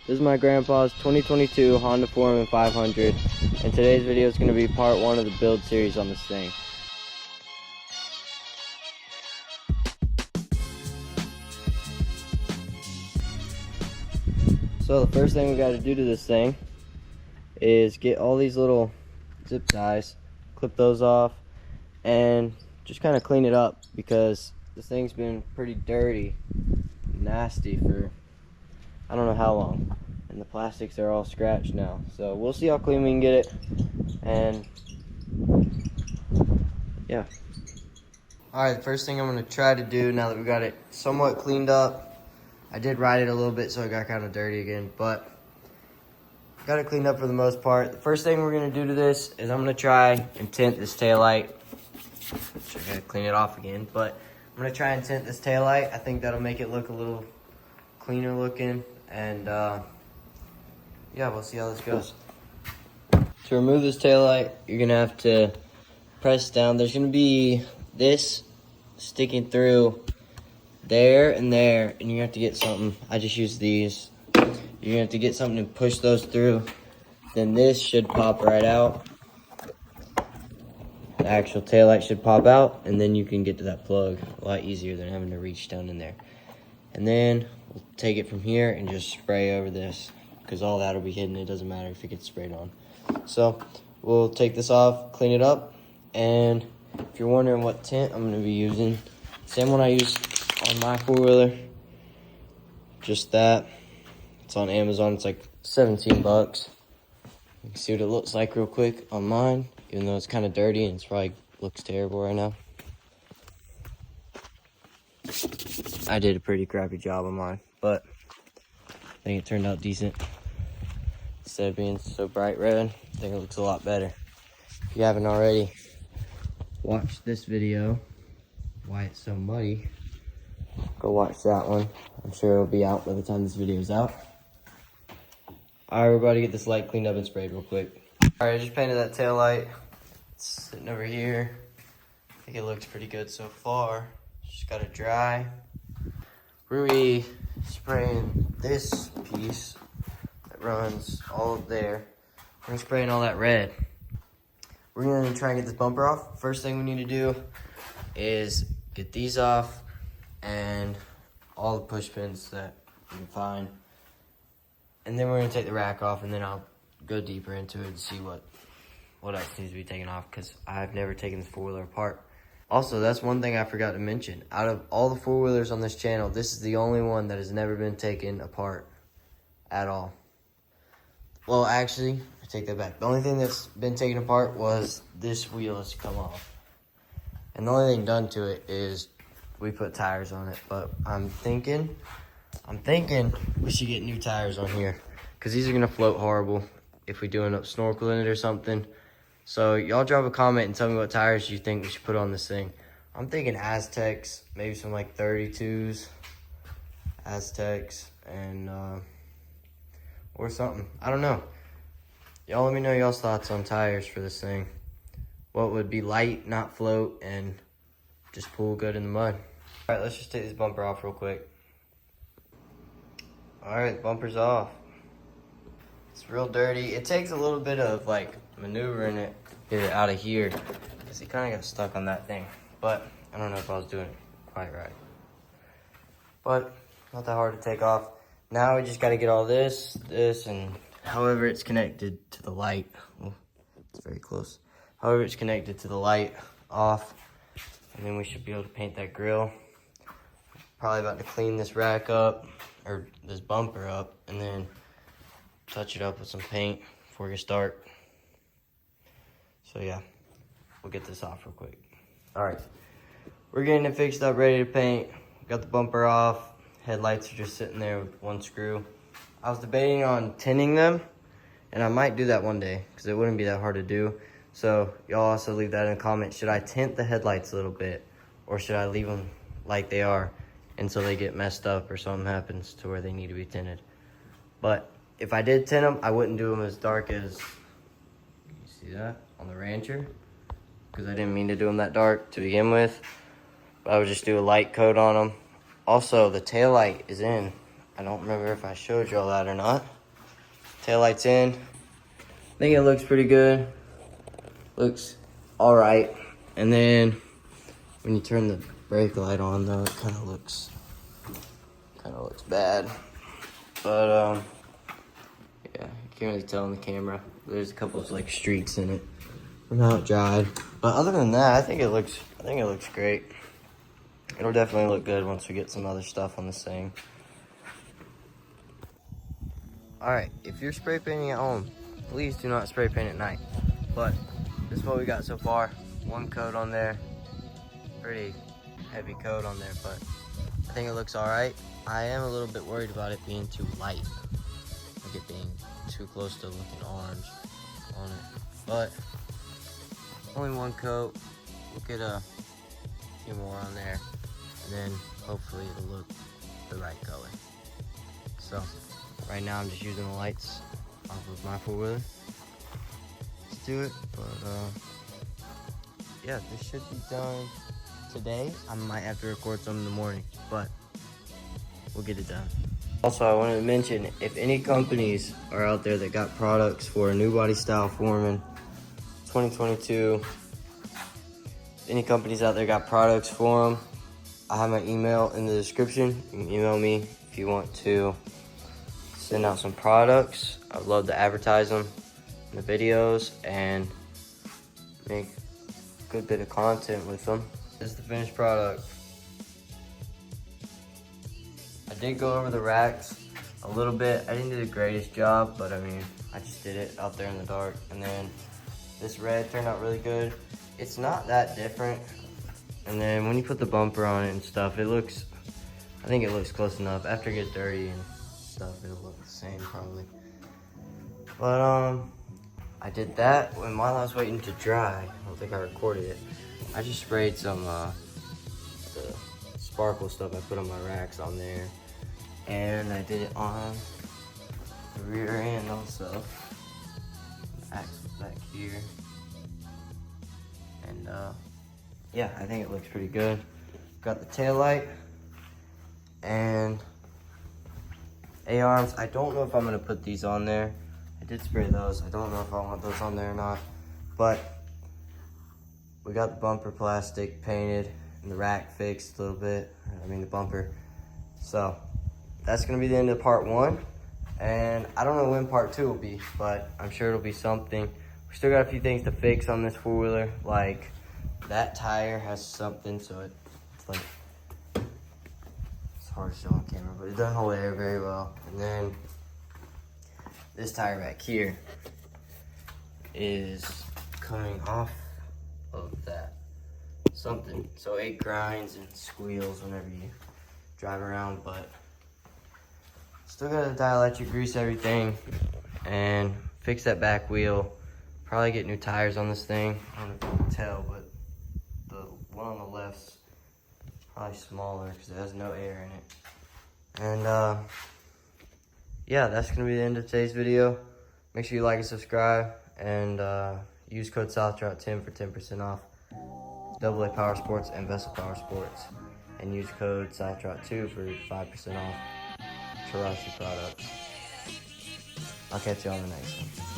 This is my grandpa's 2022 Honda Foreman 500, and today's video is going to be part 1 of the build series on this thing. So the first thing we got to do to this thing is get all these little zip ties, clip those off, and just kind of clean it up because this thing's been pretty dirty, nasty for I don't know how long, and the plastics are all scratched now. So we'll see how clean we can get it, and yeah. Alright, the first thing I'm going to try to do now that we got it somewhat cleaned up, I did ride it a little bit so it got kind of dirty again, but got it cleaned up for the most part. The first thing we're going to do to this is I'm going to try and tint this taillight. I got to clean it off again, but I'm going to try and tint this taillight. I think that'll make it look a little cleaner looking, and yeah, we'll see how this goes. To remove this taillight, you're going to have to press down. There's going to be this sticking through there and there, and you have to get something. I just use these. You're gonna have to get something to push those through. Then this should pop right out. The actual taillight should pop out, and then you can get to that plug a lot easier than having to reach down in there. And then we'll take it from here and just spray over this, because all that'll be hidden. It doesn't matter if it gets sprayed on. So we'll take this off, clean it up, and if you're wondering what tint I'm gonna be using, same one I used on my four-wheeler, just that. It's on Amazon. It's like 17 bucks. You can see what it looks like real quick on mine, even though it's kind of dirty and it's probably looks terrible right now. I did a pretty crappy job on mine, but I think it turned out decent. Instead of being so bright red, I think it looks a lot better. If you haven't already watched this video, why it's so muddy, go watch that one. I'm sure it'll be out by the time this video is out. Alright, everybody, get this light cleaned up and sprayed real quick. Alright, I just painted that tail light. It's sitting over here. I think it looks pretty good so far. Just gotta dry. We're gonna spraying this piece that runs all up there. We're gonna spraying all that red. We're gonna try and get this bumper off. First thing we need to do is get these off and all the push pins that we can find. And then we're gonna take the rack off, and then I'll go deeper into it and see what else needs to be taken off, because I've never taken this four-wheeler apart. Also, that's one thing I forgot to mention. Out of all the four-wheelers on this channel, this is the only one that has never been taken apart at all. Well, actually, I take that back. The only thing that's been taken apart was this wheel has come off. And the only thing done to it is we put tires on it, but I'm thinking we should get new tires on here, because these are gonna float horrible if we do end up snorkeling it or something. So y'all drop a comment and tell me what tires you think we should put on this thing. I'm thinking Aztecs, maybe some like 32s, Aztecs, and or something. I don't know. Y'all let me know y'all's thoughts on tires for this thing. What would be light, not float, and just pull good in the mud. All right, let's just take this bumper off real quick. All right, bumper's off. It's real dirty. It takes a little bit of like maneuvering it to get it out of here, because it kind of got stuck on that thing. But I don't know if I was doing it quite right. But not that hard to take off. Now we just got to get all this, and however it's connected to the light. Oh, it's very close. However it's connected to the light off, and then we should be able to paint that grill. Probably about to clean this rack up, or this bumper up, and then touch it up with some paint before we start. So yeah, we'll get this off real quick. All right, we're getting it fixed up, ready to paint. Got the bumper off. Headlights are just sitting there with one screw. I was debating on tinting them, and I might do that one day, because it wouldn't be that hard to do. So y'all also leave that in the comments. Should I tint the headlights a little bit, or should I leave them like they are until they get messed up or something happens to where they need to be tinted? But if I did tint them, I wouldn't do them as dark as, you see that on the Rancher, because I didn't mean to do them that dark to begin with. But I would just do a light coat on them. Also, the taillight is in I don't remember if I showed y'all that or not. Taillight's in. I think it looks pretty good. Looks all right. And then when you turn the brake light on, though, it kind of looks bad. But yeah, you can't really tell on the camera. There's a couple of like streaks in it from how it dried. But other than that, I think it looks great. It'll definitely look good once we get some other stuff on this thing. All right, if you're spray painting at home, please do not spray paint at night. But this is what we got so far. One coat on there, pretty heavy coat on there, but I think it looks all right. I am a little bit worried about it being too light, like it being too close to looking orange on it. But only one coat. We'll get a few more on there, and then hopefully it'll look the right color. So right now I'm just using the lights off of my four-wheeler to do it. But yeah, this should be done today. I might have to record some in the morning, but we'll get it done. Also, I wanted to mention, if any companies are out there that got products for a new body style Foreman 2022, any companies out there got products for them, I have my email in the description. You can email me if you want to send out some products. I'd love to advertise them in the videos and make a good bit of content with them. This is the finished product. I did go over the racks a little bit. I didn't do the greatest job, but I mean, I just did it out there in the dark. And then this red turned out really good. It's not that different. And then when you put the bumper on it and stuff, I think it looks close enough. After it gets dirty and stuff, it'll look the same probably. But I did that, and while I was waiting to dry, I don't think I recorded it, I just sprayed some the sparkle stuff I put on my racks on there. And I did it on the rear end also. The axle's back here. And yeah, I think it looks pretty good. Got the tail light and A-arms. I don't know if I'm gonna put these on there. I did spray those. I don't know if I want those on there or not. But we got the bumper plastic painted and the rack fixed a little bit. I mean the bumper. So that's gonna be the end of part 1. And I don't know when part 2 will be, but I'm sure it'll be something. We still got a few things to fix on this four-wheeler, like that tire has something, so it's like, it's hard to show on camera, but it doesn't hold air very well. And then this tire back here is coming off of that something, so it grinds and squeals whenever you drive around. But still gotta dielectric grease everything and fix that back wheel. Probably get new tires on this thing. I don't know if you can tell, but the one on the left's probably smaller because it has no air in it. And yeah, that's gonna be the end of today's video. Make sure you like and subscribe, and use code SOUTHDROUGH10 for 10% off AA Power Sports and Vessel Power Sports, and use code SOUTHDROUGH2 for 5% off TERACHE products. I'll catch you on the next one.